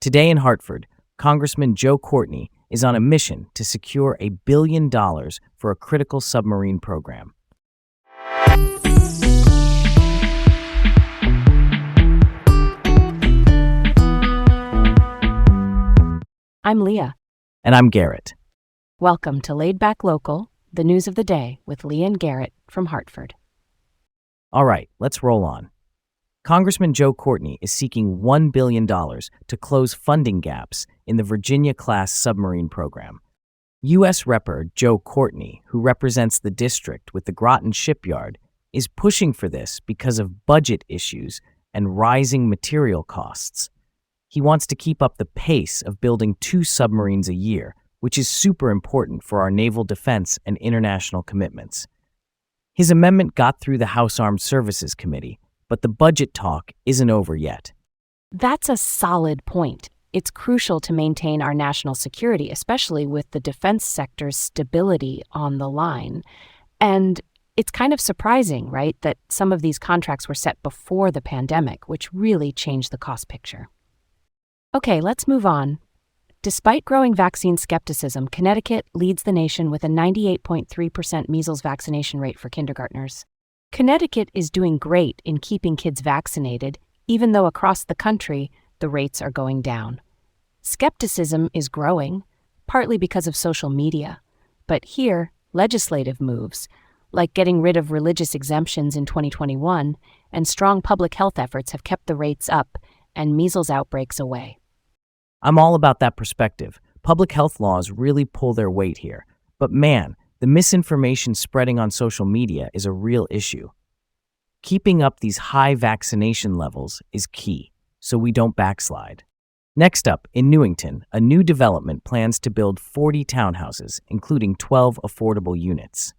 Today in Hartford, Congressman Joe Courtney is on a mission to secure $1 billion for a critical submarine program. I'm Leah. And I'm Garrett. Welcome to Laid Back Local, the news of the day with Leah and Garrett from Hartford. All right, let's roll on. Congressman Joe Courtney is seeking $1 billion to close funding gaps in the Virginia-class submarine program. U.S. Rep. Joe Courtney, who represents the district with the Groton shipyard, is pushing for this because of budget issues and rising material costs. He wants to keep up the pace of building 2 submarines a year, which is super important for our naval defense and international commitments. His amendment got through the House Armed Services Committee, but the budget talk isn't over yet. That's a solid point. It's crucial to maintain our national security, especially with the defense sector's stability on the line. And it's kind of surprising, right, that some of these contracts were set before the pandemic, which really changed the cost picture. Okay, let's move on. Despite growing vaccine skepticism, Connecticut leads the nation with a 98.3% measles vaccination rate for kindergartners. Connecticut is doing great in keeping kids vaccinated, even though across the country, the rates are going down. Skepticism is growing, partly because of social media. But here, legislative moves, like getting rid of religious exemptions in 2021, and strong public health efforts have kept the rates up and measles outbreaks away. I'm all about that perspective. Public health laws really pull their weight here. But man, the misinformation spreading on social media is a real issue. Keeping up these high vaccination levels is key, so we don't backslide. Next up, in Newington, a new development plans to build 40 townhouses, including 12 affordable units.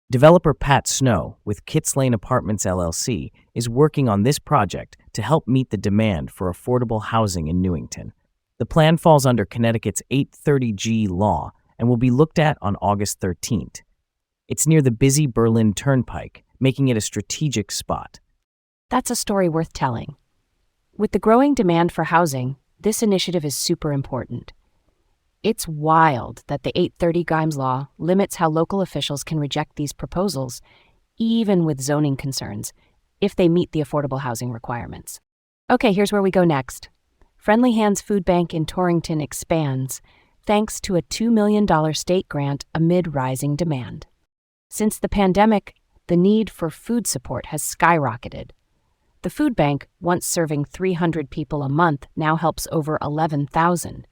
Developer Pat Snow, with Kits Lane Apartments LLC, is working on this project to help meet the demand for affordable housing in Newington. The plan falls under Connecticut's 830G law and will be looked at on August 13th. It's near the busy Berlin Turnpike, making it a strategic spot. That's a story worth telling. With the growing demand for housing, this initiative is super important. It's wild that the 830G law limits how local officials can reject these proposals, even with zoning concerns, if they meet the affordable housing requirements. Okay, here's where we go next. Friendly Hands Food Bank in Torrington expands, thanks to a $2 million state grant amid rising demand. Since the pandemic, the need for food support has skyrocketed. The food bank, once serving 300 people a month, now helps over 11,000.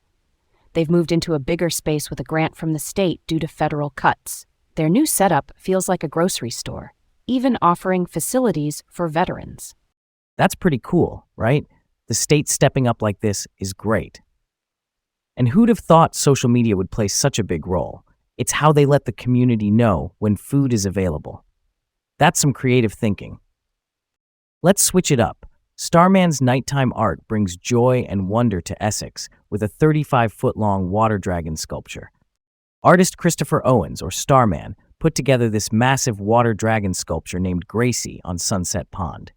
They've moved into a bigger space with a grant from the state due to federal cuts. Their new setup feels like a grocery store, even offering facilities for veterans. That's pretty cool, right? The state stepping up like this is great. And who'd have thought social media would play such a big role? It's how they let the community know when food is available. That's some creative thinking. Let's switch it up. Starman's nighttime art brings joy and wonder to Essex with a 35-foot-long water dragon sculpture. Artist Christopher Owens, or Starman, put together this massive water dragon sculpture named Gracie on Sunset Pond.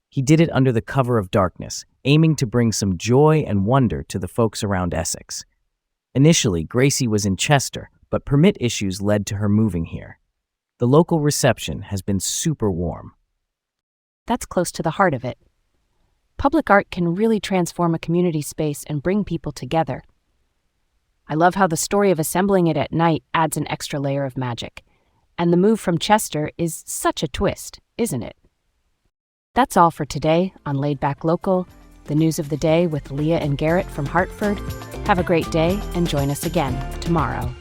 He did it under the cover of darkness, aiming to bring some joy and wonder to the folks around Essex. Initially, Gracie was in Chester, but permit issues led to her moving here. The local reception has been super warm. That's close to the heart of it. Public art can really transform a community space and bring people together. I love how the story of assembling it at night adds an extra layer of magic. And the move from Chester is such a twist, isn't it? That's all for today on Laid Back Local, the news of the day with Leah and Garrett from Hartford. Have a great day and join us again tomorrow.